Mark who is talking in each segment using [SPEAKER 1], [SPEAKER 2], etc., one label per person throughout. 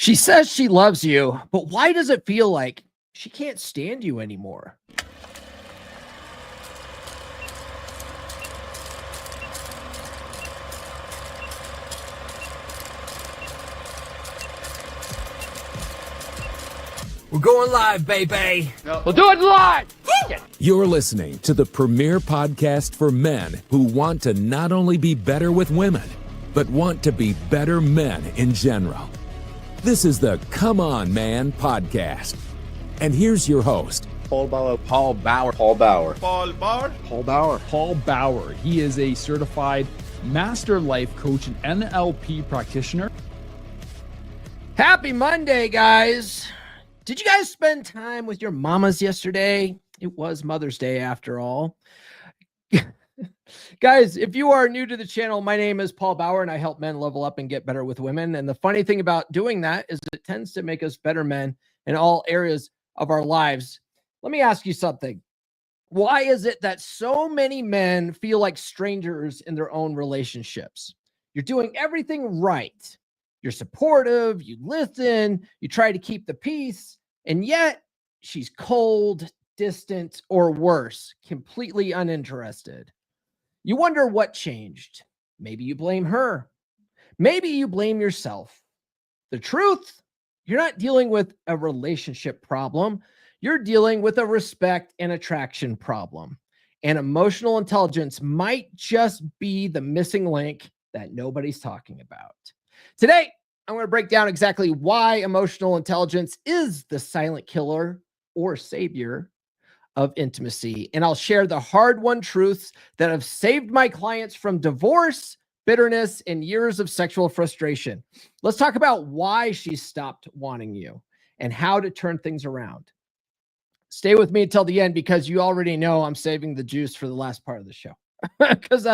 [SPEAKER 1] She says she loves you, but why does it feel like she can't stand you anymore?
[SPEAKER 2] We're going live, baby.
[SPEAKER 1] We'll do it live.
[SPEAKER 3] You're listening to the premier podcast for men who want to not only be better with women, but want to be better men in general. This is the Come On Man podcast. And here's your host,
[SPEAKER 4] Paul Bauer.
[SPEAKER 5] Paul Bauer. He is a certified master life coach and NLP practitioner.
[SPEAKER 1] Happy Monday, guys. Did you guys spend time with your mamas yesterday? It was Mother's Day after all. Guys, if you are new to the channel, my name is Paul Bauer and I help men level up and get better with women. And the funny thing about doing that is it tends to make us better men in all areas of our lives. Let me ask you something. Why is it that so many men feel like strangers in their own relationships? You're doing everything right. You're supportive, you listen, you try to keep the peace, and yet she's cold, distant, or worse, completely uninterested. You wonder what changed. Maybe you blame her. Maybe you blame yourself. The truth, you're not dealing with a relationship problem. You're dealing with a respect and attraction problem. And emotional intelligence might just be the missing link that nobody's talking about. Today, I'm going to break down exactly why emotional intelligence is the silent killer or savior of intimacy. And I'll share the hard-won truths that have saved my clients from divorce, bitterness, and years of sexual frustration. Let's talk about why she stopped wanting you and how to turn things around. Stay with me until the end because you already know I'm saving the juice for the last part of the show because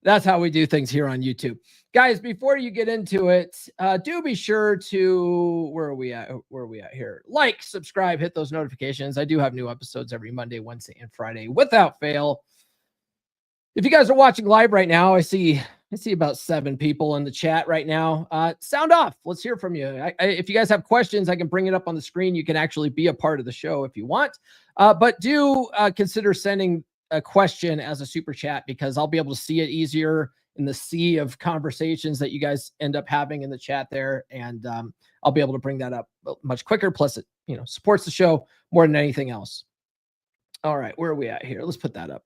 [SPEAKER 1] that's how we do things here on YouTube. Guys, before you get into it, do be sure to, where are we at here? Like, subscribe, hit those notifications. I do have new episodes every Monday, Wednesday, and Friday without fail. If you guys are watching live right now, I see about 7 people in the chat right now. Sound off. Let's hear from you. If you guys have questions, I can bring it up on the screen. You can actually be a part of the show if you want. But do consider sending a question as a super chat because I'll be able to see it easier in the sea of conversations that you guys end up having in the chat there. And I'll be able to bring that up much quicker. Plus it, supports the show more than anything else. All right, where are we at here? Let's put that up.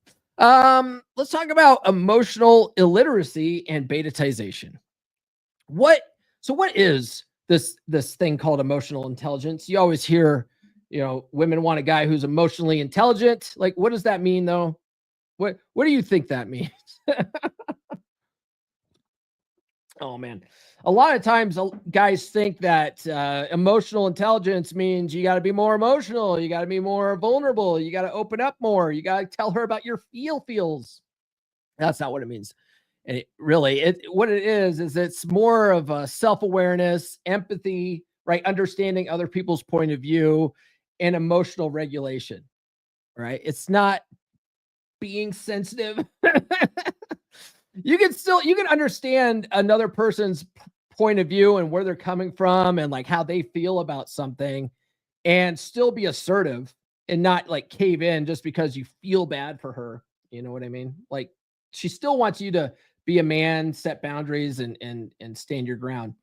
[SPEAKER 1] Let's talk about emotional illiteracy and betatization. What is this thing called emotional intelligence? You always hear, women want a guy who's emotionally intelligent. Like, what does that mean though? What do you think that means? Oh man. A lot of times guys think that emotional intelligence means you got to be more emotional. You got to be more vulnerable. You got to open up more. You got to tell her about your feels. That's not what it means. And what it is it's more of a self-awareness, empathy, right? Understanding other people's point of view and emotional regulation, right? It's not being sensitive. You can understand another person's point of view and where they're coming from and like how they feel about something and still be assertive and not like cave in just because you feel bad for her. You know what I mean? Like she still wants you to be a man, set boundaries and stand your ground.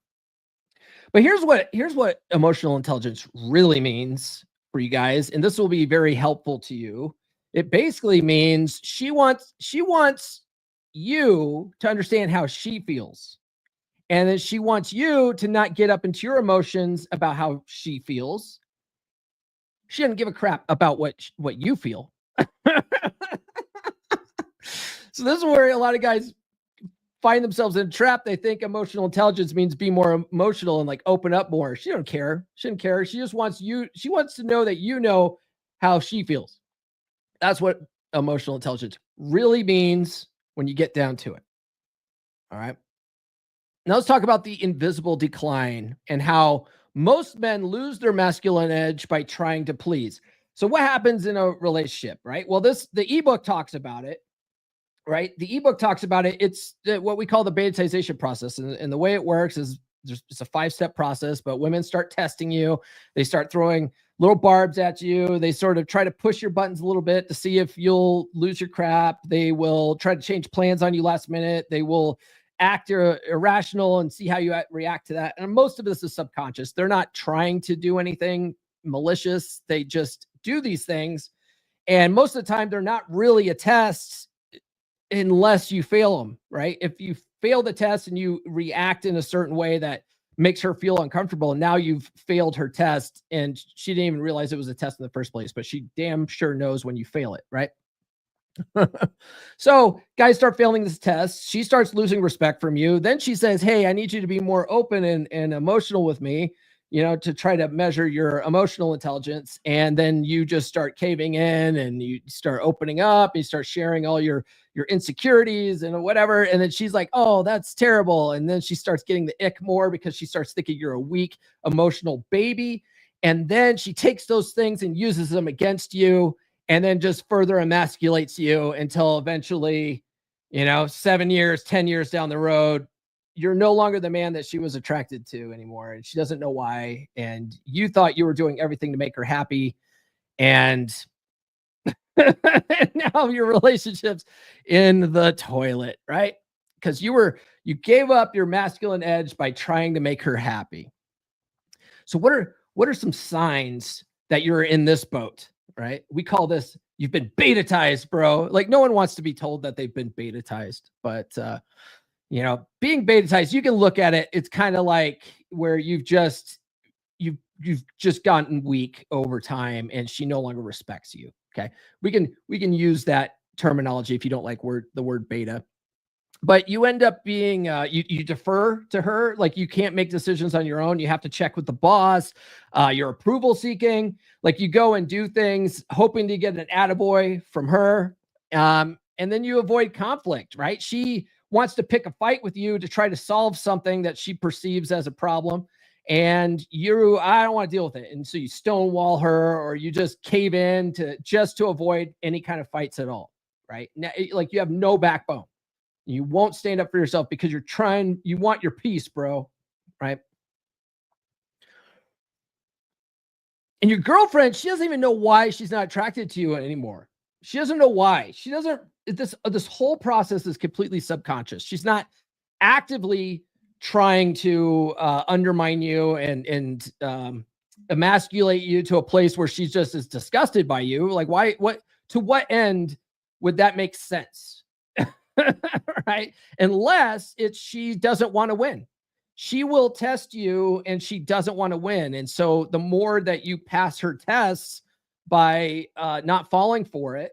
[SPEAKER 1] But here's what emotional intelligence really means for you guys. And this will be very helpful to you. It basically means she wants you to understand how she feels. And then she wants you to not get up into your emotions about how she feels. She doesn't give a crap about what you feel. So this is where a lot of guys find themselves in a trap. They think emotional intelligence means be more emotional and like open up more. She don't care. She doesn't care. She just wants you. She wants to know that you know how she feels. That's what emotional intelligence really means when you get down to it. All right. Now let's talk about the invisible decline and how most men lose their masculine edge by trying to please. So what happens in a relationship, right? Well, the ebook talks about it, right? The ebook talks about it. It's what we call the betatization process. And the way it works is it's a 5-step process, but women start testing you. They start throwing little barbs at you. They sort of try to push your buttons a little bit to see if you'll lose your crap. They will try to change plans on you last minute. They will act irrational and see how you react to that. And most of this is subconscious. They're not trying to do anything malicious. They just do these things. And most of the time, they're not really a test unless you fail them, right? If you fail the test and you react in a certain way that makes her feel uncomfortable, and now you've failed her test, and she didn't even realize it was a test in the first place, but she damn sure knows when you fail it, right? So guys start failing this test. She starts losing respect from you. Then she says, hey, I need you to be more open and emotional with me, to try to measure your emotional intelligence. And then you just start caving in and you start opening up. You start sharing all your insecurities and whatever. And then she's like, oh, that's terrible. And then she starts getting the ick more because she starts thinking you're a weak, emotional baby. And then she takes those things and uses them against you, and then just further emasculates you until eventually, 7 years, 10 years down the road, you're no longer the man that she was attracted to anymore. And she doesn't know why. And you thought you were doing everything to make her happy. And now your relationship's in the toilet, right? Because you gave up your masculine edge by trying to make her happy. So what are some signs that you're in this boat, right? We call this, you've been betatized, bro. Like, no one wants to be told that they've been betatized, but being betatized, you can look at it. It's kind of like where you've just gotten weak over time and she no longer respects you. Okay. We can use that terminology if you don't like the word beta, but you end up being, you defer to her. Like, you can't make decisions on your own. You have to check with the boss. You're approval seeking. Like, you go and do things hoping to get an attaboy from her. And then you avoid conflict, right? She wants to pick a fight with you to try to solve something that she perceives as a problem. And I don't want to deal with it. And so you stonewall her, or you just cave in to avoid any kind of fights at all, right? Now, like, you have no backbone. You won't stand up for yourself because you want your peace, bro, right? And your girlfriend, she doesn't even know why she's not attracted to you anymore. She doesn't know why. She doesn't, this whole process is completely subconscious. She's not actively trying to undermine you and emasculate you to a place where she's just as disgusted by you. Like, why, to what end would that make sense? Right? Unless she doesn't want to win. She will test you and she doesn't want to win. And so the more that you pass her tests by not falling for it,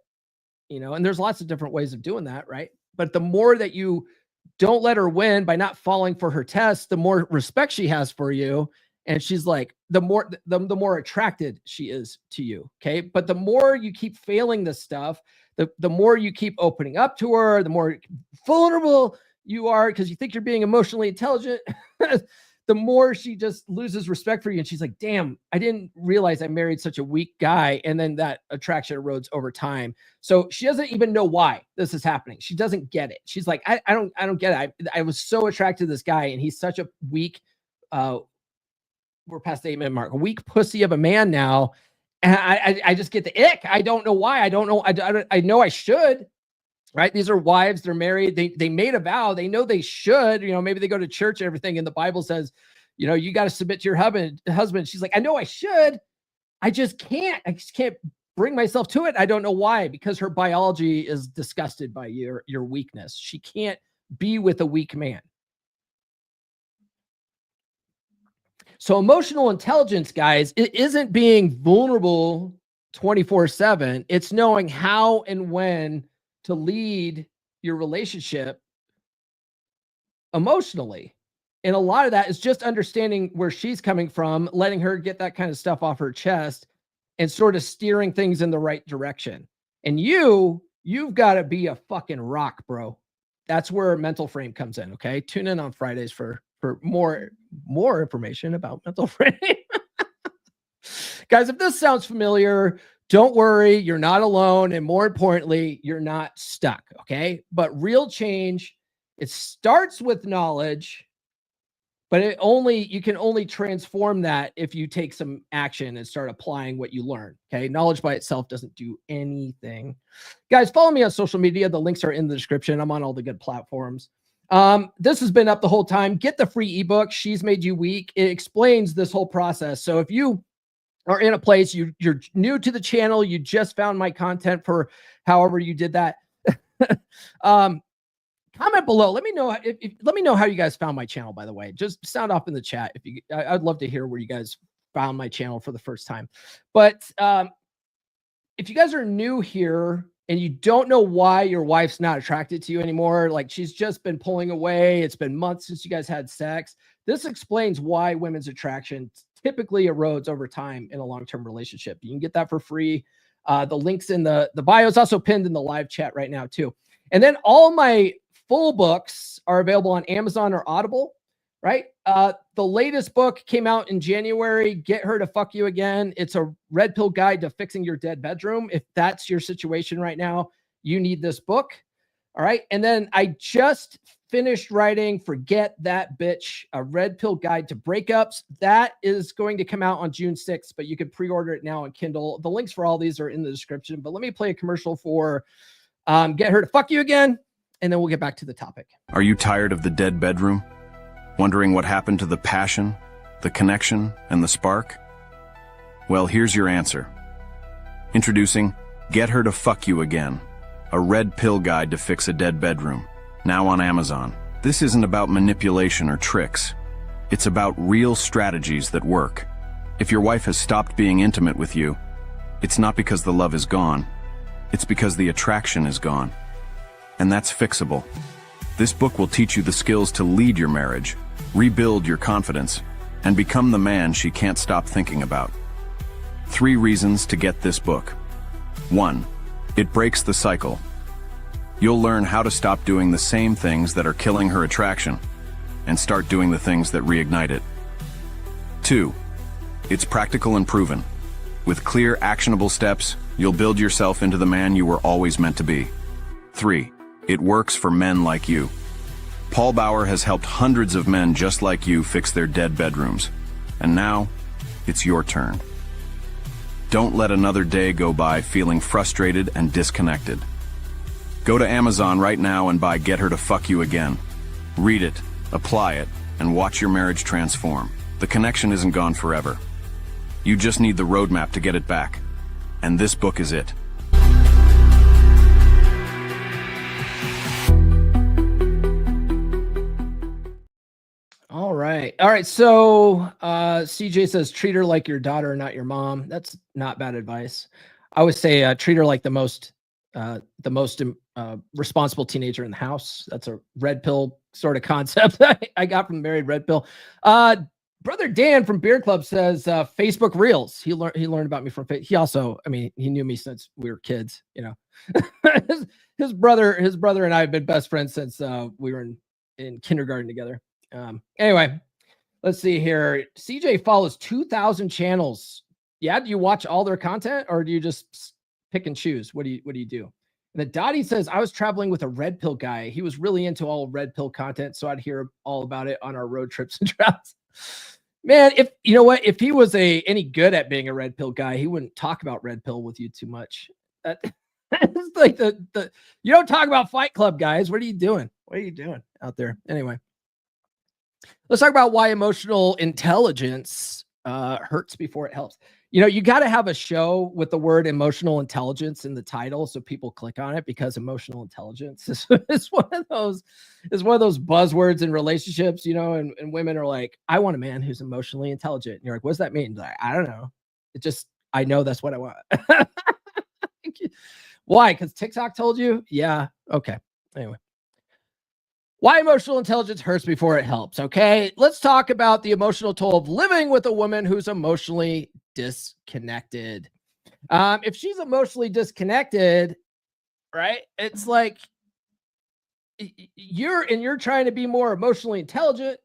[SPEAKER 1] and there's lots of different ways of doing that, right? But the more that you don't let her win by not falling for her tests, the more respect she has for you. And she's like, the more attracted she is to you. Okay. But the more you keep failing this stuff, the more you keep opening up to her, the more vulnerable you are because you think you're being emotionally intelligent, the more she just loses respect for you. And she's like, damn, I didn't realize I married such a weak guy. And then that attraction erodes over time. So she doesn't even know why this is happening. She doesn't get it. She's like, I don't get it. I was so attracted to this guy and he's such a weak, we're past the 8-minute mark, a weak pussy of a man now. And I just get the ick. I don't know why. I don't know. I know I should, right? These are wives. They're married. They made a vow. They know they should, maybe they go to church and everything. And the Bible says, you got to submit to your husband. She's like, I know I should. I just can't bring myself to it. I don't know why, because her biology is disgusted by your weakness. She can't be with a weak man. So emotional intelligence, guys, it isn't being vulnerable 24/7. It's knowing how and when to lead your relationship emotionally. And a lot of that is just understanding where she's coming from, letting her get that kind of stuff off her chest and sort of steering things in the right direction. And you've got to be a fucking rock, bro. That's where mental frame comes in. Okay. Tune in on Fridays for more information about mental frame. Guys, if this sounds familiar, don't worry, you're not alone. And more importantly, you're not stuck. Okay. But real change, it starts with knowledge But you can only transform that if you take some action and start applying what you learn. Okay. Knowledge by itself doesn't do anything. Guys, follow me on social media. The links are in the description. I'm on all the good platforms. This has been up the whole time. Get the free ebook, She's Made You Weak. It explains this whole process. So if you are in a place, you're new to the channel, you just found my content for however you did that. Comment below. Let me know let me know how you guys found my channel, by the way. Just sound off in the chat. I'd love to hear where you guys found my channel for the first time. But if you guys are new here and you don't know why your wife's not attracted to you anymore, like she's just been pulling away, it's been months since you guys had sex, this explains why women's attraction typically erodes over time in a long-term relationship. You can get that for free. The link's in the bio. It's also pinned in the live chat right now too. And then all my full books are available on Amazon or Audible, right? The latest book came out in January, Get Her to Fuck You Again. It's a red pill guide to fixing your dead bedroom. If that's your situation right now, you need this book. All right. And then I just finished writing Forget That Bitch, a red pill guide to breakups. That is going to come out on June 6th, but you can pre-order it now on Kindle. The links for all these are in the description, but let me play a commercial for Get Her to Fuck You Again, and then we'll get back to the topic.
[SPEAKER 4] Are you tired of the dead bedroom? Wondering what happened to the passion, the connection, and the spark? Well, here's your answer. Introducing Get Her to Fuck You Again, a red pill guide to fix a dead bedroom, now on Amazon. This isn't about manipulation or tricks. It's about real strategies that work. If your wife has stopped being intimate with you, it's not because the love is gone. It's because the attraction is gone. And that's fixable. This book will teach you the skills to lead your marriage, rebuild your confidence, and become the man she can't stop thinking about. 3 reasons to get this book. 1. It breaks the cycle. You'll learn how to stop doing the same things that are killing her attraction and start doing the things that reignite it. 2. It's practical and proven. With clear, actionable steps, you'll build yourself into the man you were always meant to be. 3. It works for men like you. Paul Bauer has helped hundreds of men just like you fix their dead bedrooms. And now, it's your turn. Don't let another day go by feeling frustrated and disconnected. Go to Amazon right now and buy Get Her to Fuck You Again. Read it, apply it, and watch your marriage transform. The connection isn't gone forever. You just need the roadmap to get it back. And this book is it.
[SPEAKER 1] All right. All right. So CJ says, treat her like your daughter, not your mom. That's not bad advice. I would say treat her like the most responsible teenager in the house. That's a red pill sort of concept I got from Married Red Pill. Brother Dan from Beer Club says Facebook Reels. He learned about me from he also, I mean, he knew me since we were kids, you know. his brother and I have been best friends since we were in kindergarten together. Anyway, let's see here. CJ follows 2,000 channels. Yeah, do you watch all their content or do you just pick and choose? What do you do? And then Dottie says, I was traveling with a red pill guy. He was really into all red pill content, so I'd hear all about it on our road trips and travels. Man, if you know what, if he was any good at being a red pill guy, he wouldn't talk about red pill with you too much. It's like the you don't talk about Fight Club, guys. What are you doing? What are you doing out there? Anyway, let's talk about why emotional intelligence hurts before it helps. You know, you got to have a show with the word emotional intelligence in the title so people click on it, because emotional intelligence is one of those buzzwords in relationships, you know, and women are like, I want a man who's emotionally intelligent. And you're like, what's that mean? Like, I don't know. I know that's what I want. Why? Because TikTok told you? Yeah. Okay. Anyway. Why emotional intelligence hurts before it helps. Okay, let's talk about the emotional toll of living with a woman who's emotionally disconnected. If she's emotionally disconnected, right, it's like you're trying to be more emotionally intelligent.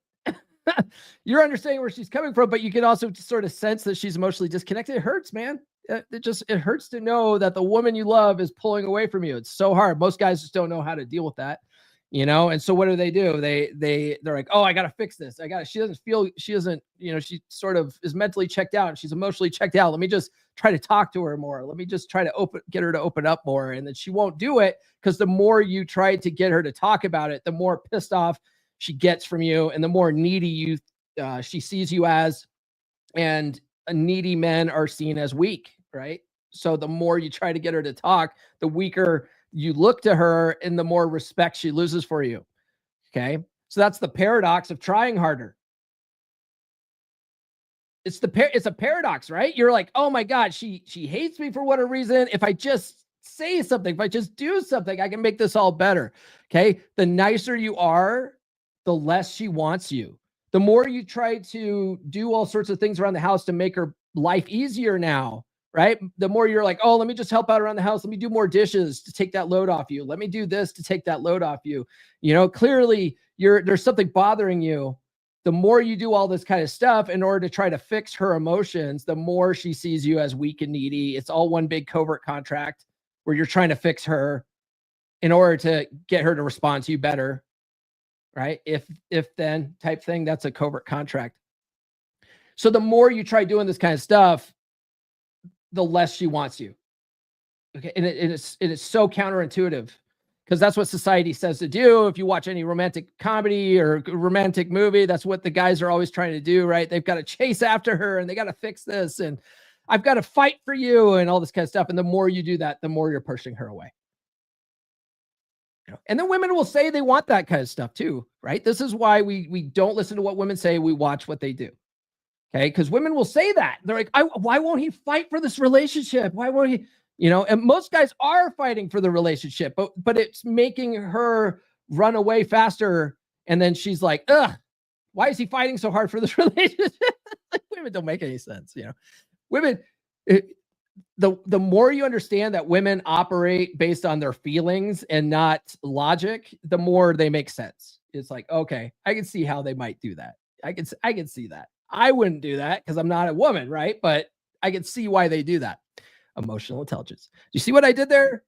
[SPEAKER 1] You're understanding where she's coming from, but you can also sort of sense that she's emotionally disconnected. It hurts, man. It hurts to know that the woman you love is pulling away from you. It's so hard. Most guys just don't know how to deal with that. And so what do? They're like, oh, I got to fix this. She doesn't, she sort of is mentally checked out and she's emotionally checked out. Let me just try to talk to her more. Let me just try to get her to open up more. And then she won't do it because the more you try to get her to talk about it, the more pissed off she gets from you and the more needy she sees you as. And needy men are seen as weak, right? So the more you try to get her to talk, the weaker you look to her and the more respect she loses for you. Okay. So that's the paradox of trying harder. It's a paradox, right? You're like, oh my God, she hates me for whatever reason. If I just say something, if I just do something, I can make this all better. Okay. The nicer you are, the less she wants you. The more you try to do all sorts of things around the house to make her life easier now, right? The more you're like, oh, let me just help out around the house. Let me do more dishes to take that load off you. Let me do this to take that load off you. Clearly there's something bothering you. The more you do all this kind of stuff in order to try to fix her emotions, the more she sees you as weak and needy. It's all one big covert contract where you're trying to fix her in order to get her to respond to you better. Right? If then type thing, that's a covert contract. So the more you try doing this kind of stuff, the less she wants you. Okay. And it is so counterintuitive because that's what society says to do. If you watch any romantic comedy or romantic movie, that's what the guys are always trying to do, right? They've got to chase after her and they got to fix this. And I've got to fight for you and all this kind of stuff. And the more you do that, the more you're pushing her away. And then women will say they want that kind of stuff too, right? This is why we don't listen to what women say. We watch what they do. Okay. Because women will say that. They're like, why won't he fight for this relationship? Why won't he, and most guys are fighting for the relationship, but it's making her run away faster. And then she's like, ugh, why is he fighting so hard for this relationship? Women don't make any sense. Women, the more you understand that women operate based on their feelings and not logic, the more they make sense. It's like, okay, I can see how they might do that. I can see that. I wouldn't do that because I'm not a woman, right? But I can see why they do that. Emotional intelligence. You see what I did there?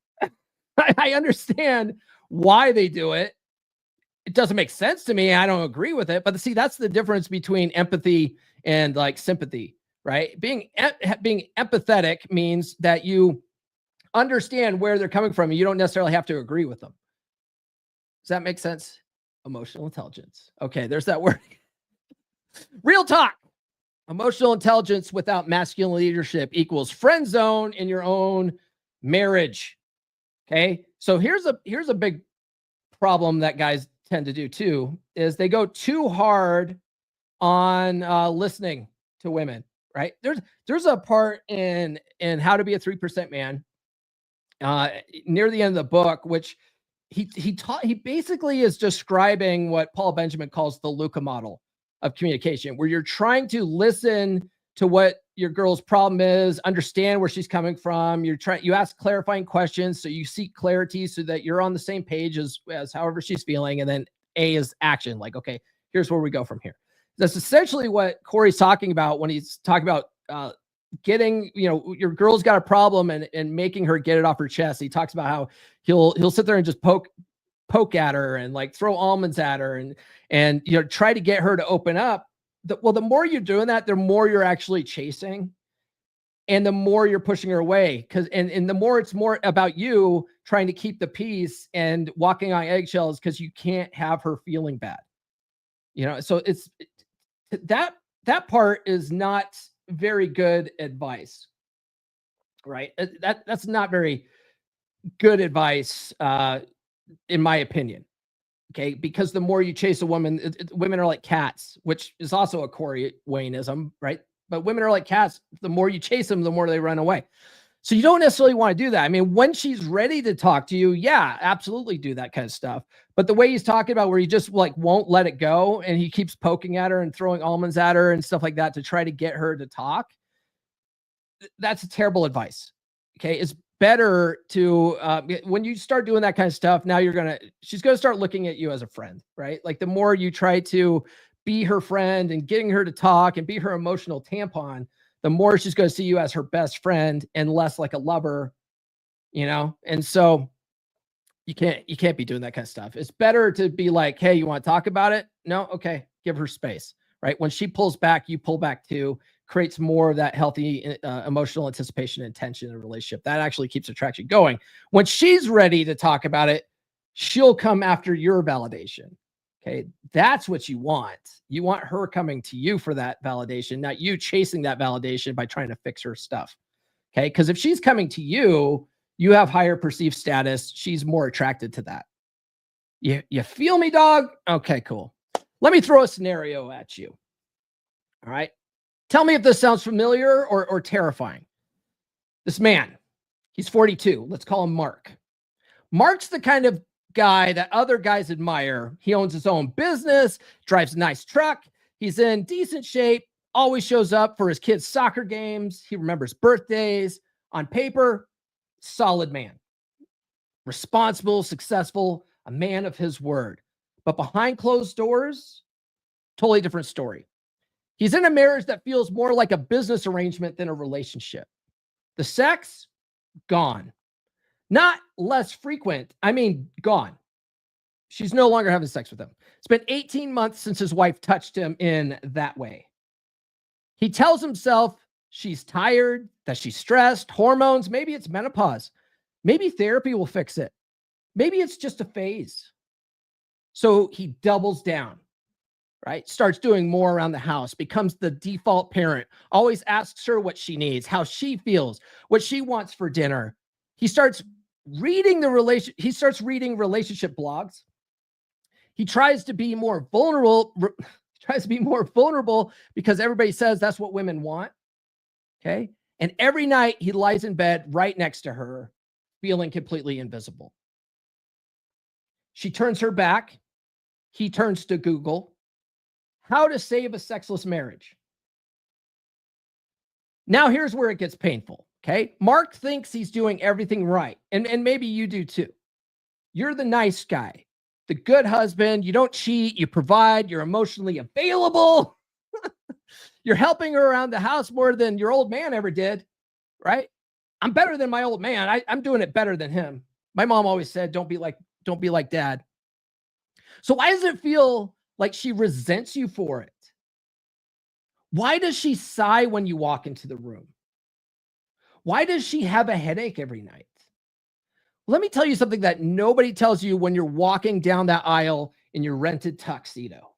[SPEAKER 1] I understand why they do it. It doesn't make sense to me. I don't agree with it. But see, that's the difference between empathy and like sympathy. Right? Being empathetic means that you understand where they're coming from and you don't necessarily have to agree with them. Does that make sense? Emotional intelligence. Okay, there's that word. Real talk. Emotional intelligence without masculine leadership equals friend zone in your own marriage. Okay? So here's a big problem that guys tend to do too, is they go too hard on listening to women. Right. There's a part in How to Be a 3% Man near the end of the book, which he basically is describing what Paul Benjamin calls the Luca model of communication, where you're trying to listen to what your girl's problem is, understand where she's coming from. You ask clarifying questions so you seek clarity so that you're on the same page as however she's feeling. And then A is action. Like, okay, here's where we go from here. That's essentially what Corey's talking about when he's talking about getting, your girl's got a problem and making her get it off her chest. He talks about how he'll sit there and just poke at her and like throw almonds at her and try to get her to open up. The more you're doing that, the more you're actually chasing and the more you're pushing her away. And the more it's more about you trying to keep the peace and walking on eggshells because you can't have her feeling bad. So it's that part is not very good advice, right? That's not very good advice, in my opinion. Okay, because the more you chase a woman, women are like cats, which is also a Corey Wayneism, right? But women are like cats. The more you chase them, the more they run away. So you don't necessarily want to do that. I mean, when she's ready to talk to you, yeah, absolutely do that kind of stuff. But the way he's talking about where he just like won't let it go and he keeps poking at her and throwing almonds at her and stuff like that to try to get her to talk, that's a terrible advice. Okay, it's better to when you start doing that kind of stuff, now she's gonna start looking at you as a friend, right? Like the more you try to be her friend and getting her to talk and be her emotional tampon, the more she's going to see you as her best friend and less like a lover, And so You can't be doing that kind of stuff. It's better to be like, hey, you want to talk about it? No? Okay. Give her space, right? When she pulls back, you pull back too. Creates more of that healthy emotional anticipation and tension in a relationship. That actually keeps attraction going. When she's ready to talk about it, she'll come after your validation. Okay. That's what you want. You want her coming to you for that validation, not you chasing that validation by trying to fix her stuff. Okay. Because if she's coming to you, you have higher perceived status. She's more attracted to that. You feel me, dog? Okay, cool. Let me throw a scenario at you. All right. Tell me if this sounds familiar or terrifying. This man, he's 42. Let's call him Mark. Mark's the kind of guy that other guys admire. He owns his own business, drives a nice truck. He's in decent shape, always shows up for his kids' soccer games. He remembers birthdays. On paper, solid man. Responsible, successful, a man of his word. But behind closed doors, totally different story. He's in a marriage that feels more like a business arrangement than a relationship. The sex, gone. Not less frequent. I mean, gone. She's no longer having sex with him. It's been 18 months since his wife touched him in that way. He tells himself she's tired, that she's stressed, hormones, maybe it's menopause. Maybe therapy will fix it. Maybe it's just a phase. So he doubles down, right? Starts doing more around the house, becomes the default parent, always asks her what she needs, how she feels, what she wants for dinner. He starts reading relationship blogs. He tries to be more vulnerable, because everybody says that's what women want. Okay. And every night he lies in bed right next to her, feeling completely invisible. She turns her back. He turns to Google. How to save a sexless marriage. Now here's where it gets painful. Okay. Mark thinks he's doing everything right. And maybe you do too. You're the nice guy, the good husband. You don't cheat. You provide. You're emotionally available. You're helping her around the house more than your old man ever did. Right. I'm better than my old man. I'm doing it better than him. My mom always said, don't be like dad. So why does it feel like she resents you for it? Why does she sigh when you walk into the room? Why does she have a headache every night? Let me tell you something that nobody tells you when you're walking down that aisle in your rented tuxedo.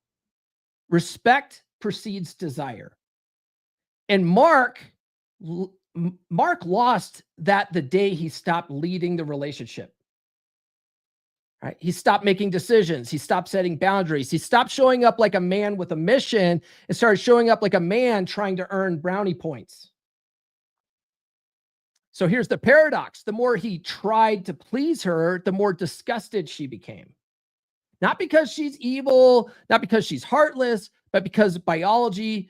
[SPEAKER 1] Respect precedes desire. And Mark lost that the day he stopped leading the relationship. Right? He stopped making decisions. He stopped setting boundaries. He stopped showing up like a man with a mission and started showing up like a man trying to earn brownie points. So here's the paradox. The more he tried to please her, the more disgusted she became. Not because she's evil, not because she's heartless, but because of biology,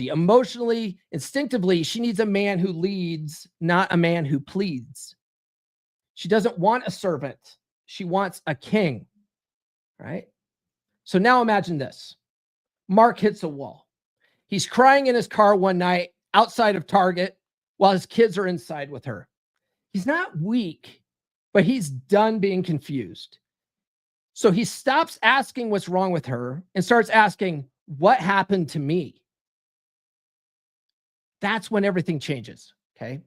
[SPEAKER 1] emotionally, instinctively, she needs a man who leads, not a man who pleads. She doesn't want a servant. She wants a king, right? So now imagine this. Mark hits a wall. He's crying in his car one night outside of Target while his kids are inside with her. He's not weak, but he's done being confused. So he stops asking what's wrong with her and starts asking, what happened to me? That's when everything changes, okay?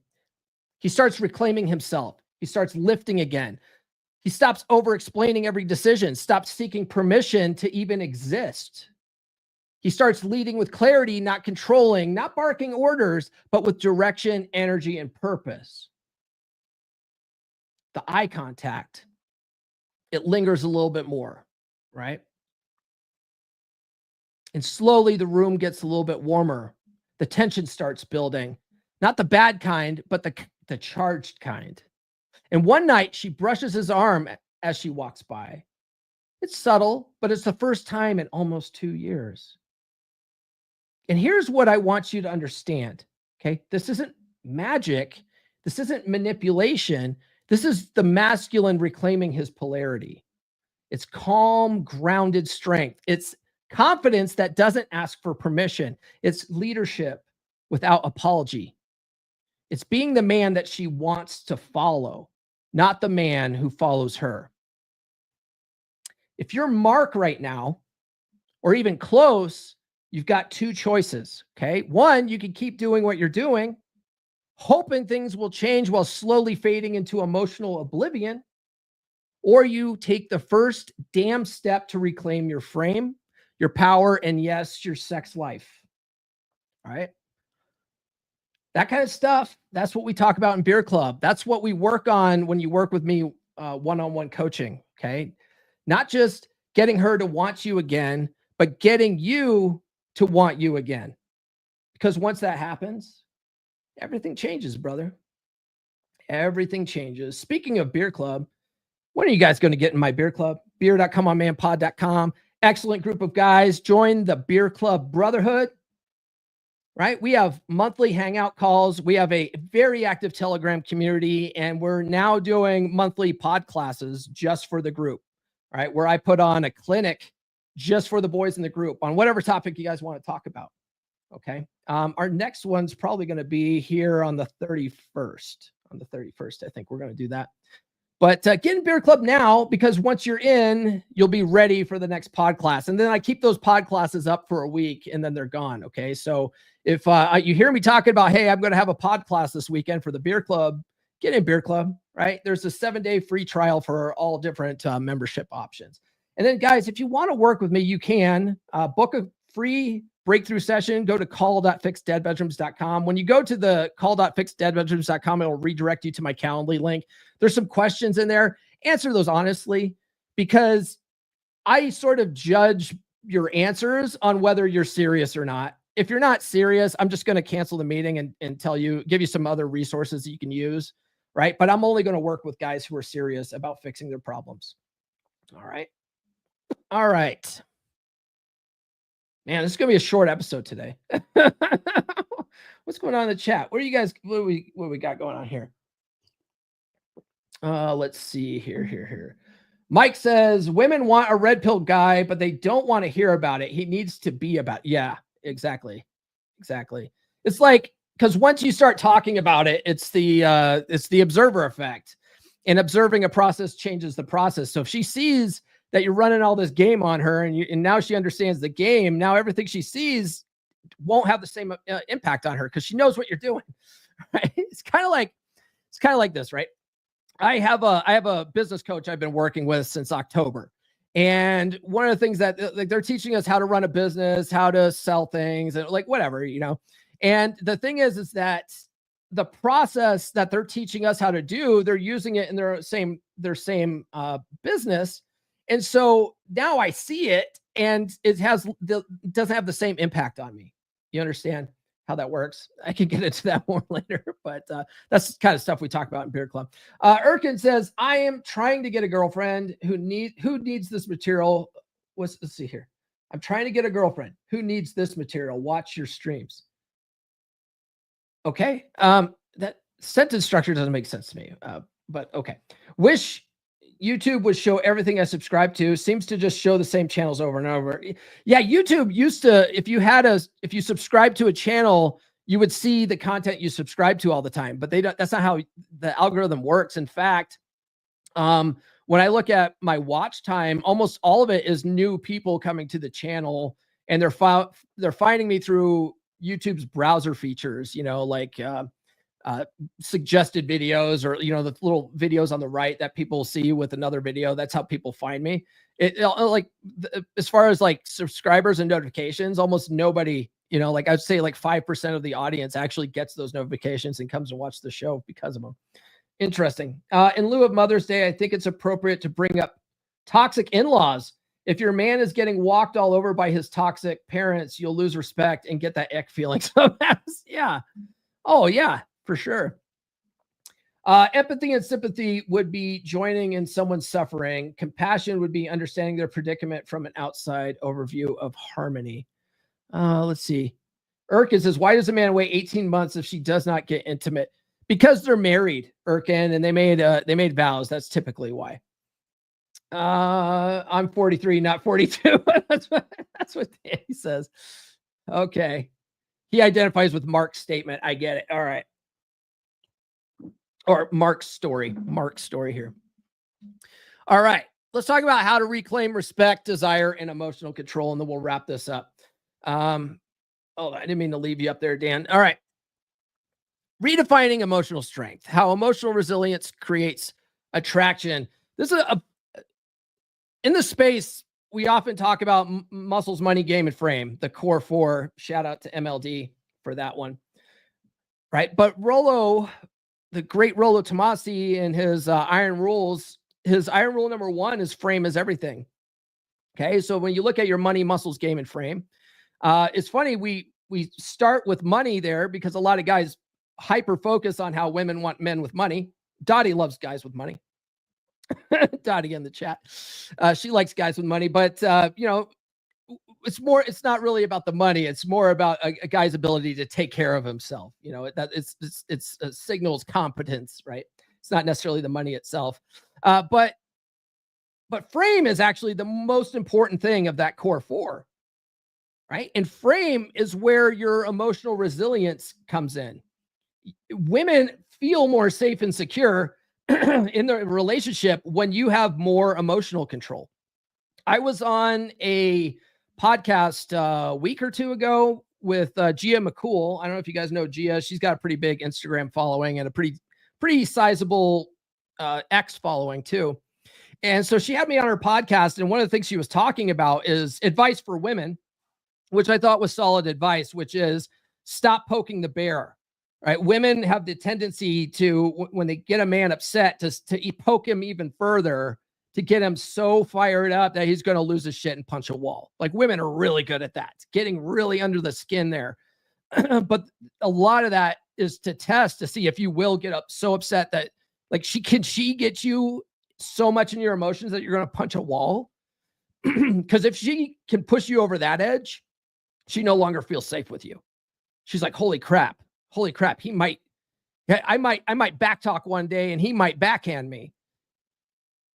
[SPEAKER 1] He starts reclaiming himself. He starts lifting again. He stops over-explaining every decision, stops seeking permission to even exist. He starts leading with clarity, not controlling, not barking orders, but with direction, energy, and purpose. The eye contact, it lingers a little bit more, right? And slowly the room gets a little bit warmer. The tension starts building. Not the bad kind, but the charged kind. And one night she brushes his arm as she walks by. It's subtle, but it's the first time in almost 2 years. And here's what I want you to understand, okay? This isn't magic. This isn't manipulation. This is the masculine reclaiming his polarity. It's calm, grounded strength. It's confidence that doesn't ask for permission. It's leadership without apology. It's being the man that she wants to follow, not the man who follows her. If you're Mark right now, or even close, you've got two choices, okay? One, you can keep doing what you're doing, hoping things will change while slowly fading into emotional oblivion, or you take the first damn step to reclaim your frame, your power, and yes, your sex life. All right? That kind of stuff, that's what we talk about in Beer Club. That's what we work on when you work with me one-on-one coaching, okay? Not just getting her to want you again, but getting you to want you again. Because once that happens, everything changes, brother. Everything changes. Speaking of Beer Club, when are you guys going to get in my Beer Club? beer.comeonmanpod.com. Excellent group of guys. Join the Beer Club Brotherhood. Right? We have monthly hangout calls. We have a very active Telegram community, and we're now doing monthly pod classes just for the group, right? Where I put on a clinic just for the boys in the group on whatever topic you guys want to talk about. Okay. Our next one's probably going to be here on the 31st. On the 31st, I think we're going to do that. But get in Beer Club now, because once you're in, you'll be ready for the next pod class. And then I keep those pod classes up for a week, and then they're gone. Okay. So if you hear me talking about, hey, I'm going to have a pod class this weekend for the Beer Club, get in Beer Club, right? There's a 7-day free trial for all different membership options. And then, guys, if you want to work with me, you can book a free breakthrough session. Go to call.fixdeadbedrooms.com. When you go to the call.fixdeadbedrooms.com, it'll redirect you to my Calendly link. There's some questions in there. Answer those honestly, because I sort of judge your answers on whether you're serious or not. If you're not serious, I'm just going to cancel the meeting and tell you, give you some other resources that you can use, right? But I'm only going to work with guys who are serious about fixing their problems. All right. All right. Man, this is going to be a short episode today. What's going on in the chat? What are you guys, what we got going on here? Let's see here. Mike says, women want a red pill guy, but they don't want to hear about it. He needs to be about it. Yeah, exactly. It's like, because once you start talking about it, it's the observer effect, and observing a process changes the process. So if she sees that you're running all this game on her, and now she understands the game, now everything she sees won't have the same impact on her, because she knows what you're doing. Right? It's kind of like this, right? I have a business coach I've been working with since October. And one of the things that, like, they're teaching us how to run a business, how to sell things, and like whatever, you know. And the thing is that the process that they're teaching us how to do, they're using it in their same business. And so now I see it, and it doesn't have the same impact on me. You understand how that works? I can get into that more later, but that's the kind of stuff we talk about in Beer Club. Erkin says, I am trying to get a girlfriend who needs this material. Let's see here. I'm trying to get a girlfriend who needs this material. Watch your streams. Okay. That sentence structure doesn't make sense to me, but okay. Wish YouTube would show everything I subscribe to. Seems to just show the same channels over and over. Yeah, YouTube used to, if you subscribe to a channel, you would see the content you subscribe to all the time, but that's not how the algorithm works. In fact, when I look at my watch time, almost all of it is new people coming to the channel, and they're finding me through YouTube's browser features, you know, like suggested videos, or, you know, the little videos on the right that people see with another video. That's how people find me. As far as like subscribers and notifications, almost nobody, you know, like I'd say like 5% of the audience actually gets those notifications and comes and watch the show because of them. Interesting. In lieu of Mother's Day, I think it's appropriate to bring up toxic in-laws. If your man is getting walked all over by his toxic parents, you'll lose respect and get that ick feeling. Sometimes. Yeah. Oh yeah, for sure. Empathy and sympathy would be joining in someone's suffering. Compassion would be understanding their predicament from an outside overview of harmony. Let's see. Erkin says, why does a man wait 18 months if she does not get intimate? Because they're married, Erkin, and they made vows. That's typically why. I'm 43, not 42. that's what he says. Okay. He identifies with Mark's statement. I get it. All right. or Mark's story here. All right. Let's talk about how to reclaim respect, desire, and emotional control, and then we'll wrap this up. I didn't mean to leave you up there, Dan. All right. Redefining emotional strength, how emotional resilience creates attraction. This is in the space, we often talk about muscles, money, game, and frame, the core four. Shout out to MLD for that one. Right. But the great Rollo Tomasi and his iron rules, his iron rule number one is frame is everything. Okay. So when you look at your money, muscles, game, and frame, it's funny. We start with money there because a lot of guys hyper focus on how women want men with money. Dottie loves guys with money. Dottie in the chat. She likes guys with money, but it's not really about the money. It's more about a guy's ability to take care of himself. That it's signals competence, right? It's not necessarily the money itself. But frame is actually the most important thing of that core four, right? And frame is where your emotional resilience comes in. Women feel more safe and secure in the relationship when you have more emotional control. I was on a podcast a week or two ago with Gia McCool. I don't know if you guys know Gia. She's got a pretty big Instagram following and a pretty sizable X following too. And so she had me on her podcast, and one of the things she was talking about is advice for women, which I thought was solid advice, which is stop poking the bear. Right? Women have the tendency to, when they get a man upset, to poke him even further, to get him so fired up that he's going to lose his shit and punch a wall. Like, women are really good at that, getting really under the skin there. But a lot of that is to test to see if you will get so upset that, like, she get you so much in your emotions that you're going to punch a wall. Because if she can push you over that edge, she no longer feels safe with you. She's like, holy crap, I might backtalk one day and he might backhand me.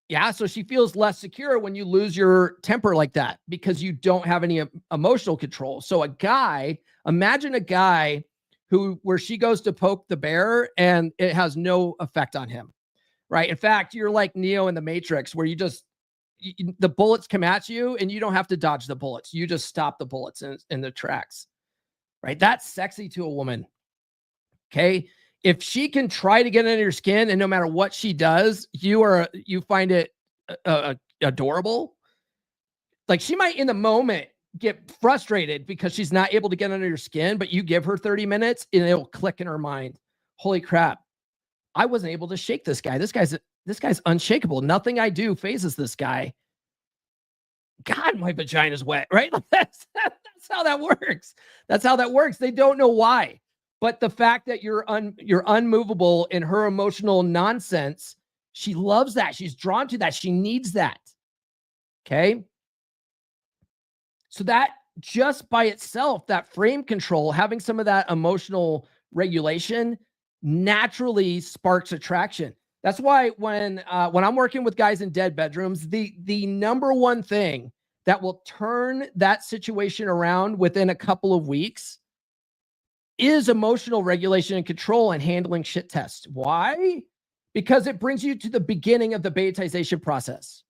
[SPEAKER 1] Yeah. So she feels less secure when you lose your temper like that because you don't have any emotional control. So imagine a guy where she goes to poke the bear and it has no effect on him. Right. In fact, you're like Neo in the Matrix, where the bullets come at you and you don't have to dodge the bullets. You just stop the bullets in the tracks. Right. That's sexy to a woman. Okay. If she can try to get under your skin and no matter what she does, you find it adorable. Like, she might in the moment get frustrated because she's not able to get under your skin, but you give her 30 minutes and it'll click in her mind. Holy crap. I wasn't able to shake this guy. This guy's unshakable. Nothing I do phases this guy. God, my vagina's wet, right? That's how that works. That's how that works. They don't know why. But the fact that you're unmovable in her emotional nonsense, she loves that. She's drawn to that. She needs that. Okay. So that just by itself, that frame control, having some of that emotional regulation naturally sparks attraction. That's why when I'm working with guys in dead bedrooms, the number one thing that will turn that situation around within a couple of weeks is emotional regulation and control and handling shit tests. Why? Because it brings you to the beginning of the betaization process.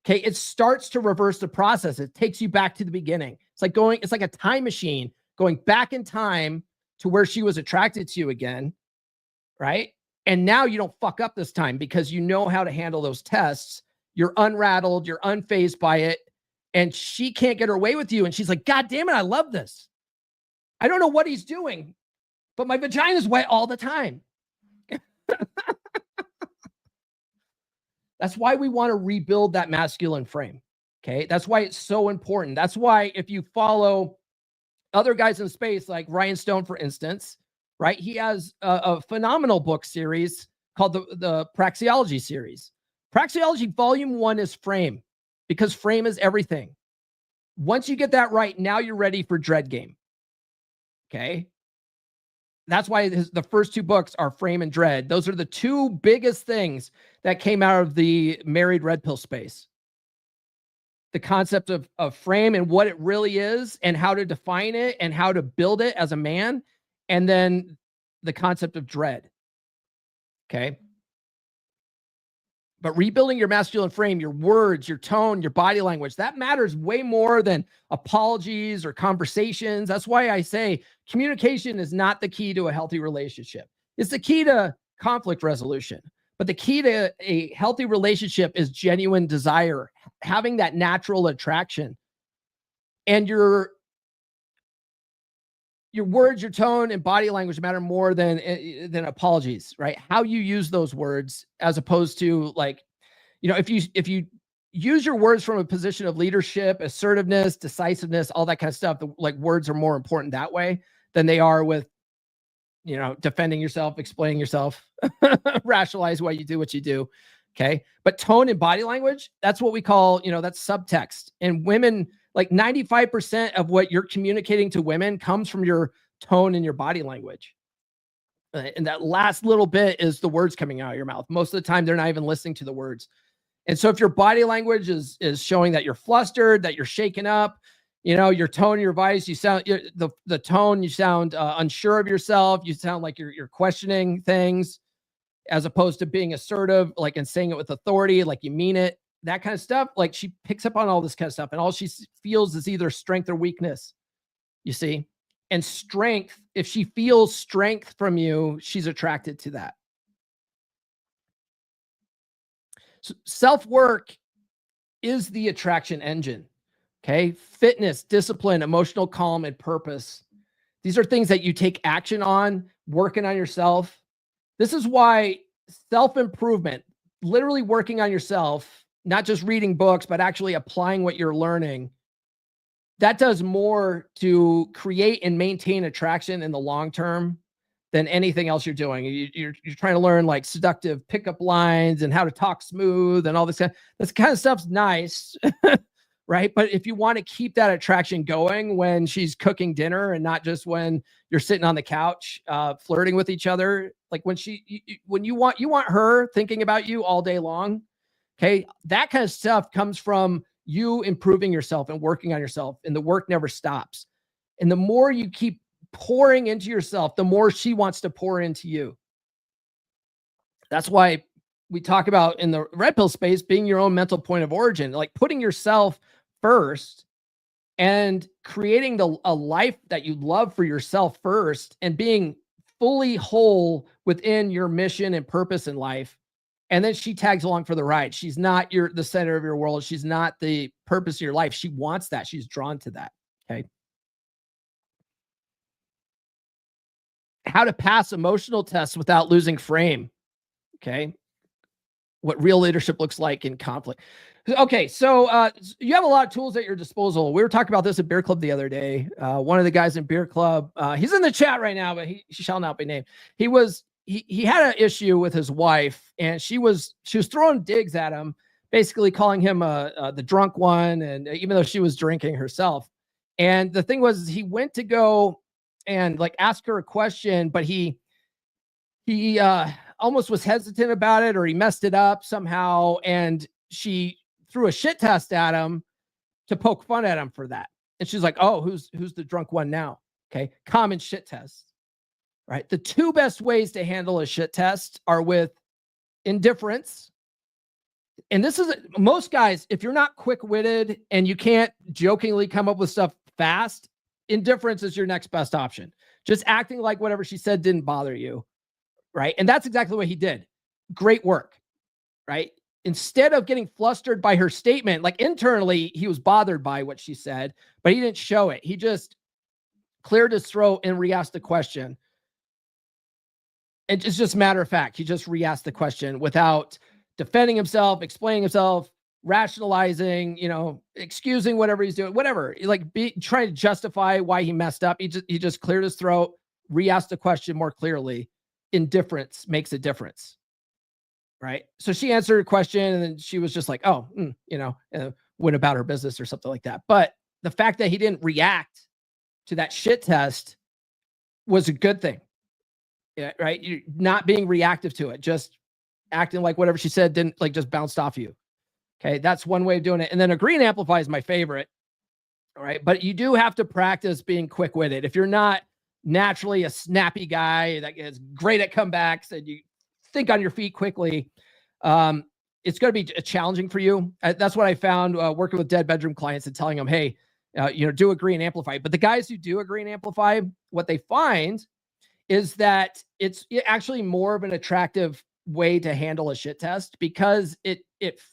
[SPEAKER 1] Okay. It starts to reverse the process. It takes you back to the beginning. It's like a time machine going back in time to where she was attracted to you again. Right. And now you don't fuck up this time because you know how to handle those tests. You're unrattled. You're unfazed by it. And she can't get her way with you. And she's like, God damn it, I love this. I don't know what he's doing, but my vagina's wet all the time. That's why we want to rebuild that masculine frame. Okay. That's why it's so important. That's why if you follow other guys in space, like Ryan Stone, for instance, right? He has a phenomenal book series called the Praxeology series. Praxeology Volume 1 is frame, because frame is everything. Once you get that right, now you're ready for Dread Game. Okay. That's why the first two books are Frame and Dread. Those are the two biggest things that came out of the married red pill space. The concept of frame and what it really is and how to define it and how to build it as a man. And then the concept of dread. Okay. But rebuilding your masculine frame, your words, your tone, your body language, that matters way more than apologies or conversations. That's why I say communication is not the key to a healthy relationship. It's the key to conflict resolution. But the key to a healthy relationship is genuine desire, having that natural attraction. And your words, your tone, and body language matter more than apologies, right? How you use those words, as opposed to, like, if you use your words from a position of leadership, assertiveness, decisiveness, all that kind of stuff, like, words are more important that way than they are with, defending yourself, explaining yourself, rationalize why you do what you do. Okay. But tone and body language, that's what we call, that's subtext. And women, like 95% of what you're communicating to women comes from your tone and your body language. And that last little bit is the words coming out of your mouth. Most of the time, they're not even listening to the words. And so if your body language is showing that you're flustered, that you're shaken up, your tone, your voice, you sound the tone, you sound unsure of yourself. You sound like you're questioning things, as opposed to being assertive, like, and saying it with authority, like you mean it, that kind of stuff. Like, she picks up on all this kind of stuff, and all she feels is either strength or weakness, you see? And strength, if she feels strength from you, she's attracted to that. So self-work is the attraction engine. Okay. Fitness, discipline, emotional calm, and purpose. These are things that you take action on, working on yourself. This is why self-improvement, literally working on yourself, not just reading books, but actually applying what you're learning, that does more to create and maintain attraction in the long term than anything else you're doing. You're trying to learn, like, seductive pickup lines and how to talk smooth and all this kind of stuff's nice, right? But if you want to keep that attraction going when she's cooking dinner and not just when you're sitting on the couch flirting with each other, like when you want her thinking about you all day long, okay, that kind of stuff comes from you improving yourself and working on yourself, and the work never stops. And the more you keep pouring into yourself, the more she wants to pour into you. That's why we talk about in the red pill space being your own mental point of origin, like putting yourself first and creating a life that you love for yourself first, and being fully whole within your mission and purpose in life. And then she tags along for the ride. She's not the center of your world. She's not the purpose of your life. She wants that. She's drawn to that. Okay. How to pass emotional tests without losing frame. Okay. What real leadership looks like in conflict. Okay. So you have a lot of tools at your disposal. We were talking about this at Beer Club the other day. One of the guys in Beer Club, he's in the chat right now, but he shall not be named. He had an issue with his wife, and she was throwing digs at him, basically calling him the drunk one. And even though she was drinking herself, and the thing was, he went to go and, like, ask her a question, but he almost was hesitant about it, or he messed it up somehow. And she threw a shit test at him to poke fun at him for that. And she's like, "Oh, who's the drunk one now?" Okay. Common shit test. Right. The two best ways to handle a shit test are with indifference. And this is most guys, if you're not quick-witted and you can't jokingly come up with stuff fast, indifference is your next best option. Just acting like whatever she said didn't bother you. Right. And that's exactly what he did. Great work. Right. Instead of getting flustered by her statement, like, internally, he was bothered by what she said, but he didn't show it. He just cleared his throat and re-asked the question. It's just matter of fact. He just re-asked the question without defending himself, explaining himself, rationalizing, excusing whatever he's doing, whatever. Like, trying to justify why he messed up. He just cleared his throat, re-asked the question more clearly. Indifference makes a difference. Right. So she answered her question, and then she was just like, "Oh, went about her business," or something like that. But the fact that he didn't react to that shit test was a good thing. Yeah, right. You're not being reactive to it, just acting like whatever she said didn't, like, just bounced off you. Okay. That's one way of doing it. And then agree and amplify is my favorite. All right. But you do have to practice being quick-witted. If you're not naturally a snappy guy that is great at comebacks, and you think on your feet quickly. It's going to be challenging for you. That's what I found working with dead bedroom clients and telling them, hey, do agree and amplify. But the guys who do agree and amplify, what they find is that it's actually more of an attractive way to handle a shit test, because it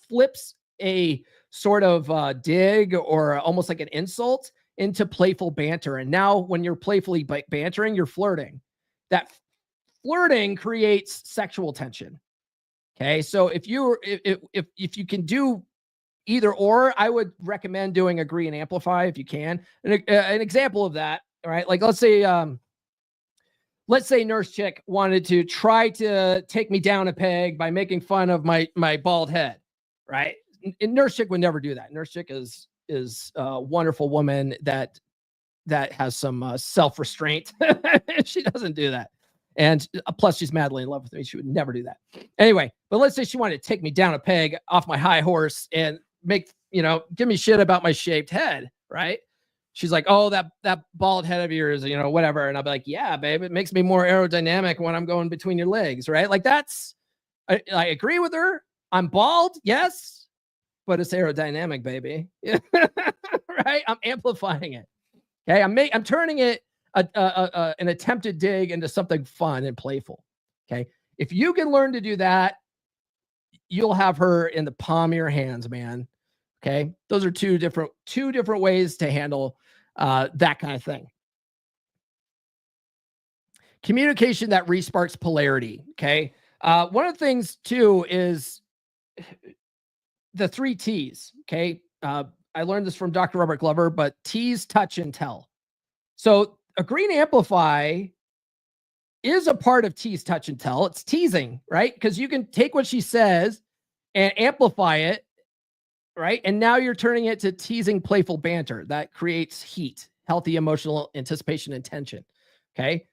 [SPEAKER 1] flips a sort of dig or almost like an insult into playful banter. And now when you're playfully bantering, you're flirting. That flirting creates sexual tension. Okay. So if you can do either or, I would recommend doing agree and amplify if you can. An example of that, all right? Like let's say Nurse Chick wanted to try to take me down a peg by making fun of my bald head, right? And Nurse Chick would never do that. Nurse Chick is a wonderful woman that has some self-restraint. She doesn't do that. And plus she's madly in love with me. She would never do that. Anyway, but let's say she wanted to take me down a peg off my high horse and give me shit about my shaved head, right? She's like, oh, that bald head of yours, whatever. And I'll be like, yeah, babe, it makes me more aerodynamic when I'm going between your legs, right? Like I agree with her. I'm bald, yes, but it's aerodynamic, baby. Right? I'm amplifying it. Okay, I'm turning it an attempted dig into something fun and playful. Okay, if you can learn to do that, you'll have her in the palm of your hands, man. Okay, those are two different ways to handle that kind of thing. Communication that resparks polarity. Okay, one of the things too is the 3 T's. Okay, I learned this from Dr. Robert Glover, but tease, touch, and tell. So agree and amplify is a part of tease, touch, and tell. It's teasing, right? Because you can take what she says and amplify it, right? And now you're turning it to teasing, playful banter that creates heat, healthy emotional anticipation and tension. Okay.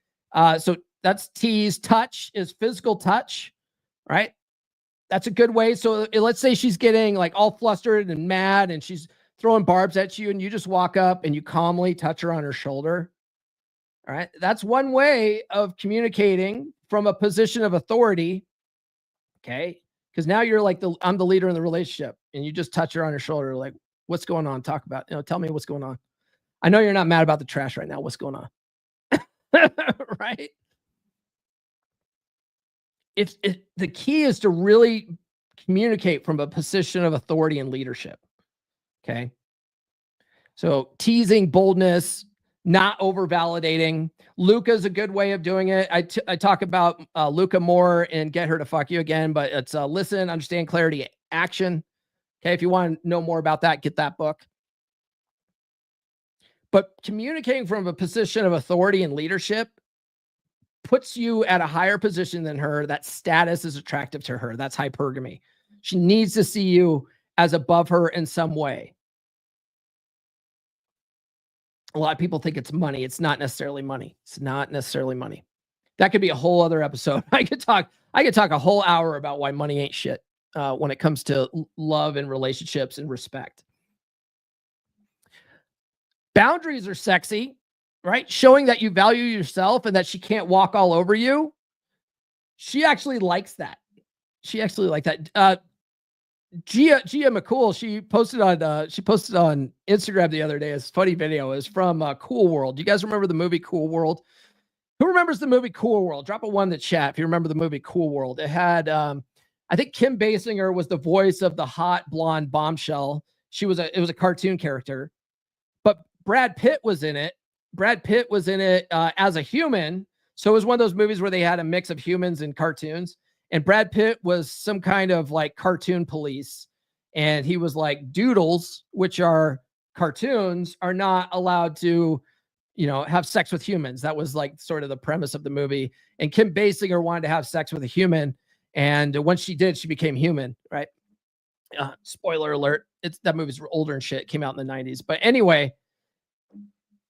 [SPEAKER 1] So that's tease. Touch is physical touch, right? That's a good way. So let's say she's getting like all flustered and mad and she's throwing barbs at you, and you just walk up and you calmly touch her on her shoulder. All right. That's one way of communicating from a position of authority. Okay. Because now you're like I'm the leader in the relationship, and you just touch her on her shoulder. Like, what's going on? Talk about, tell me what's going on. I know you're not mad about the trash right now. What's going on? Right. The key is to really communicate from a position of authority and leadership. Okay. So teasing, boldness, not over validating. Luca's a good way of doing it. I talk about Luca more and Get Her to Fuck You Again, but it's listen, understand, clarity, action. Okay. If you want to know more about that, get that book. But communicating from a position of authority and leadership puts you at a higher position than her. That status is attractive to her. That's hypergamy. She needs to see you as above her in some way. A lot of people think it's money. It's not necessarily money. It's not necessarily money. That could be a whole other episode. I could talk a whole hour about why money ain't shit when it comes to love and relationships and respect. Boundaries are sexy, right? Showing that you value yourself and that she can't walk all over you. She actually likes that. Gia McCool, she posted on Instagram the other day. It's a funny video. It's from Cool World. You guys remember the movie Cool World? Who remembers the movie Cool World? Drop a 1 in the chat if you remember the movie Cool World. It had I think Kim Basinger was the voice of the hot blonde bombshell. It was a cartoon character, but Brad Pitt was in it. As a human. So it was one of those movies where they had a mix of humans and cartoons. And Brad Pitt was some kind of like cartoon police. And he was like, doodles, which are cartoons, are not allowed to, have sex with humans. That was like sort of the premise of the movie. And Kim Basinger wanted to have sex with a human. And once she did, she became human, right? Spoiler alert. That movie's older and shit. It came out in the 90s. But anyway,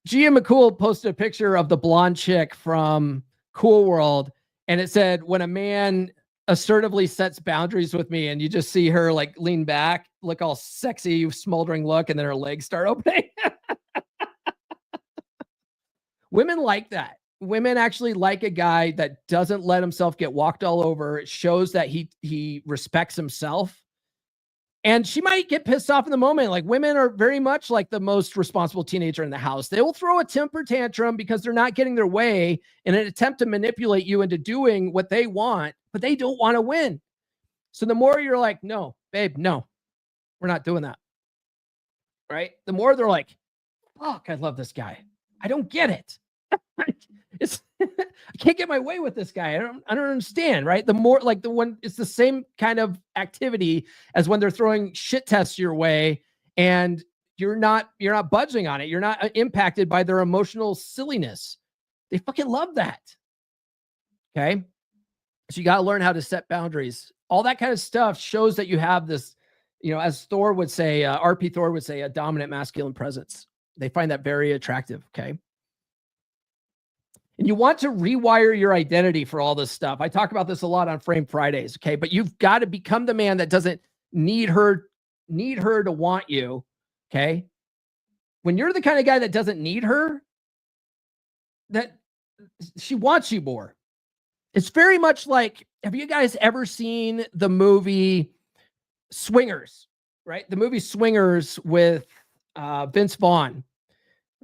[SPEAKER 1] Gia McCool posted a picture of the blonde chick from Cool World. And it said, when a man assertively sets boundaries with me, and you just see her like lean back, look all sexy, smoldering look, and then her legs start opening. Women like that. women actually like a guy that doesn't let himself get walked all over. It shows that he respects himself. And she might get pissed off in the moment. Like, women are very much like the most responsible teenager in the house. They will throw a temper tantrum because they're not getting their way in an attempt to manipulate you into doing what they want, but they don't want to win. So the more you're like, no, babe, no, we're not doing that. Right? The more they're like, fuck, I love this guy. I don't get it. I can't get my way with this guy. I don't understand, right? The more like it's the same kind of activity as when they're throwing shit tests your way and you're not budging on it. You're not impacted by their emotional silliness. They fucking love that. Okay. So you got to learn how to set boundaries. All that kind of stuff shows that you have this, as Thor would say, RP Thor would say, a dominant masculine presence. They find that very attractive. Okay. And you want to rewire your identity for all this stuff. I talk about this a lot on Frame Fridays. Okay. But you've got to become the man that doesn't need her to want you. Okay. When you're the kind of guy that doesn't need her, that she wants you more. It's very much like, have you guys ever seen the movie Swingers, right? The movie Swingers with Vince Vaughn,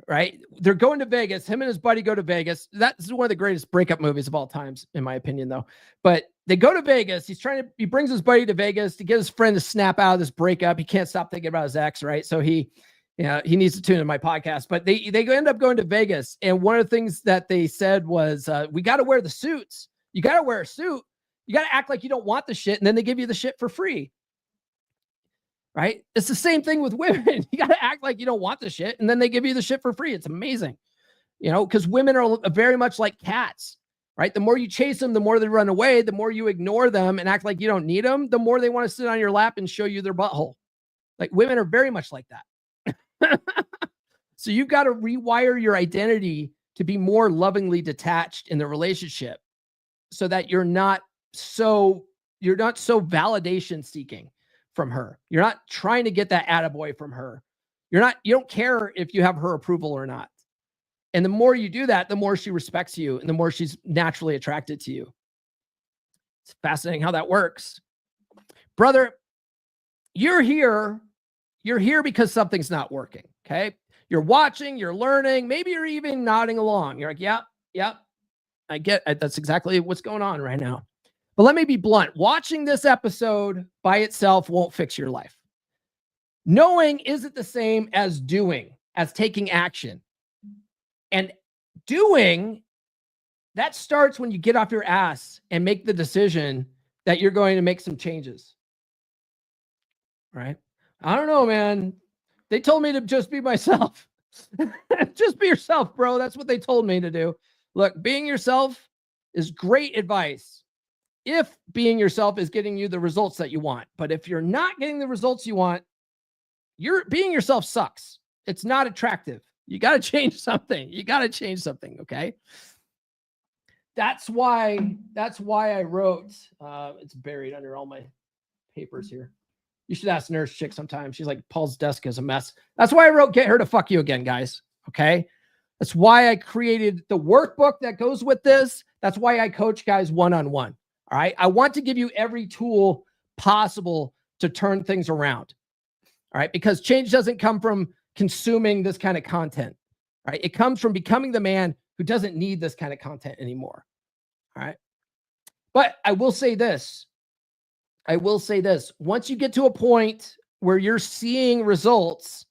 [SPEAKER 1] right? They're going to Vegas. Him and his buddy go to Vegas. That's one of the greatest breakup movies of all times, in my opinion, though. But they go to Vegas. He brings his buddy to Vegas to get his friend to snap out of this breakup. He can't stop thinking about his ex, right? So he needs to tune in my podcast. But they end up going to Vegas. And one of the things that they said was, we got to wear the suits. You got to wear a suit. You got to act like you don't want the shit. And then they give you the shit for free. Right? It's the same thing with women. You got to act like you don't want the shit. And then they give you the shit for free. It's amazing. Because women are very much like cats, right? The more you chase them, the more they run away. The more you ignore them and act like you don't need them, the more they want to sit on your lap and show you their butthole. Like, women are very much like that. So you've got to rewire your identity to be more lovingly detached in the relationship so that you're not so validation seeking from her. You're not trying to get that attaboy from her. You don't care if you have her approval or not. And the more you do that, the more she respects you and the more she's naturally attracted to you. It's fascinating how that works. Brother, you're here because something's not working. Okay. You're watching, you're learning, maybe you're even nodding along. You're like, yep. I get it. That's exactly what's going on right now. But let me be blunt. Watching this episode by itself won't fix your life. Knowing isn't the same as doing, as taking action. And doing, that starts when you get off your ass and make the decision that you're going to make some changes. Right? I don't know, man. They told me to just be myself. Just be yourself, bro. That's what they told me to do. Look, being yourself is great advice if being yourself is getting you the results that you want. But if you're not getting the results you want, being yourself sucks. It's not attractive. You got to change something. Okay. That's why I wrote, it's buried under all my papers here. You should ask Nurse Chick sometime. She's like, Paul's desk is a mess. That's why I wrote Get Her to Fuck You Again, guys. Okay. That's why I created the workbook that goes with this. That's why I coach guys one-on-one. All right. I want to give you every tool possible to turn things around. All right. Because change doesn't come from consuming this kind of content. All right. It comes from becoming the man who doesn't need this kind of content anymore. All right. But I will say this. Once you get to a point where you're seeing results,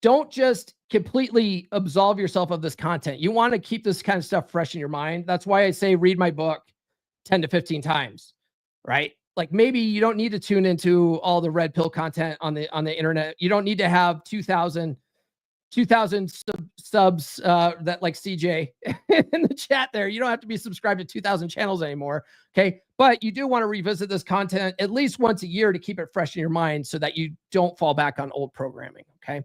[SPEAKER 1] don't just completely absolve yourself of this content. You want to keep this kind of stuff fresh in your mind. That's why I say read my book 10 to 15 times, right? Like, maybe you don't need to tune into all the red pill content on the internet. You don't need to have 2,000 subs that like CJ in the chat there. You don't have to be subscribed to 2,000 channels anymore. Okay. But you do want to revisit this content at least once a year to keep it fresh in your mind so that you don't fall back on old programming. Okay.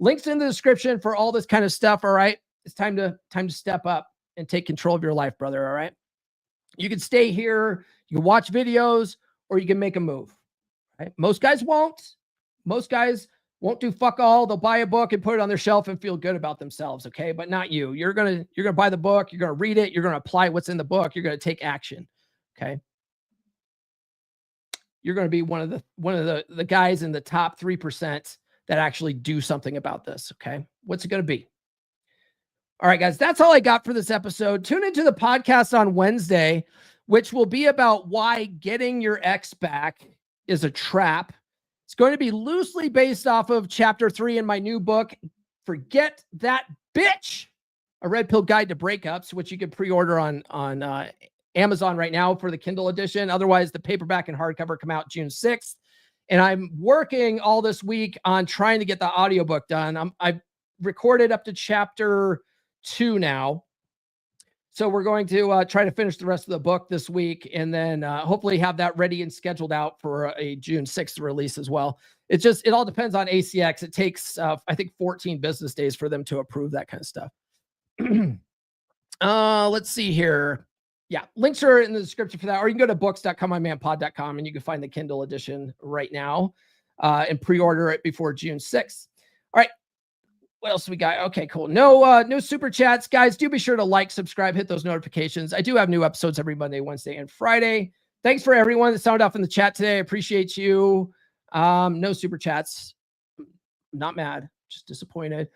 [SPEAKER 1] Links in the description for all this kind of stuff. All right. It's time to step up and take control of your life, brother. All right. You can stay here. You can watch videos or you can make a move. Right. Most guys won't. Most guys won't do fuck all. They'll buy a book and put it on their shelf and feel good about themselves. Okay. But not you. You're going to buy the book. You're going to read it. You're going to apply what's in the book. You're going to take action. Okay. You're going to be one of the guys in the top 3% that actually do something about this. Okay. What's it going to be? All right, guys, that's all I got for this episode. Tune into the podcast on Wednesday, which will be about why getting your ex back is a trap. It's going to be loosely based off of chapter 3 in my new book, Forget That Bitch, a red pill guide to breakups, which you can pre-order on Amazon right now for the Kindle edition. Otherwise, the paperback and hardcover come out June 6th. And I'm working all this week on trying to get the audiobook done. I've recorded up to chapter 2 now. So we're going to try to finish the rest of the book this week and then hopefully have that ready and scheduled out for a June 6th release as well. It all depends on ACX. It takes, I think, 14 business days for them to approve that kind of stuff. Let's see here. Yeah, links are in the description for that, or you can go to books.comemymanpod.com and you can find the Kindle edition right now and pre-order it before June 6th. All right. What else we got? Okay, cool. No super chats. Guys, do be sure to like, subscribe, hit those notifications. I do have new episodes every Monday, Wednesday, and Friday. Thanks for everyone that sounded off in the chat today. I appreciate you. No super chats. Not mad, just disappointed.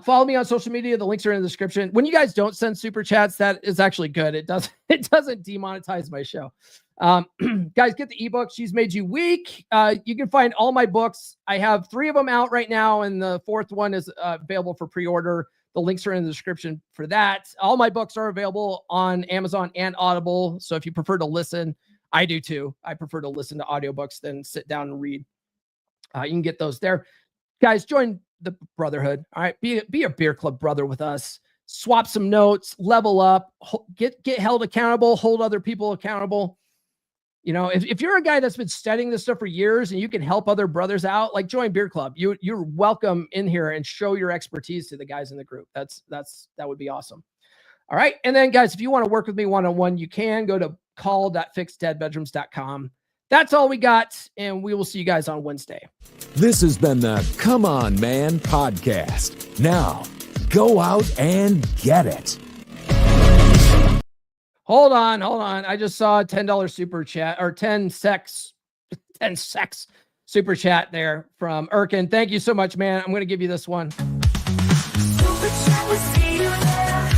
[SPEAKER 1] Follow me on social media. The links are in the description. When you guys don't send super chats, that is actually good. It doesn't demonetize my show. Guys, get the ebook. She's Made You Weak. You can find all my books. I have 3 of them out right now, and the 4th one is available for pre-order. The links are in the description for that. All my books are available on Amazon and Audible. So if you prefer to listen, I do too. I prefer to listen to audiobooks than sit down and read. You can get those there. Guys, join the brotherhood. All right. Be a beer club brother with us. Swap some notes, level up, get held accountable, hold other people accountable. You know, if you're a guy that's been studying this stuff for years and you can help other brothers out, like join Beer Club. You're welcome in here and show your expertise to the guys in the group. That would be awesome. All right. And then guys, if you want to work with me one-on-one, you can go to call.fixdeadbedrooms.com. That's all we got. And we will see you guys on Wednesday.
[SPEAKER 3] This has been the Come On Man podcast. Now go out and get it.
[SPEAKER 1] Hold on. I just saw a $10 super chat or 10 sex super chat there from Erkin. Thank you so much, man. I'm going to give you this one.
[SPEAKER 6] Super chat, we'll see you there.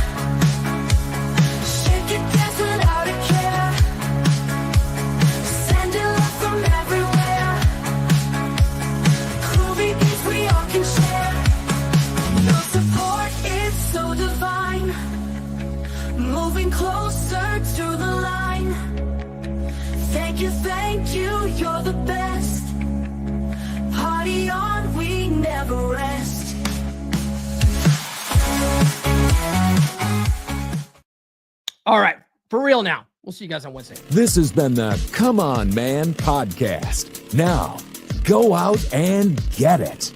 [SPEAKER 6] Shake it, dance without a care. Sending love from everywhere. Groovy beats we all can share. Your support is so divine. Moving closer to the line. Thank you, you're the best. Party on, we never rest.
[SPEAKER 1] All right, for real now. We'll see you guys on Wednesday.
[SPEAKER 3] This has been the Come On Man podcast. Now go out and get it.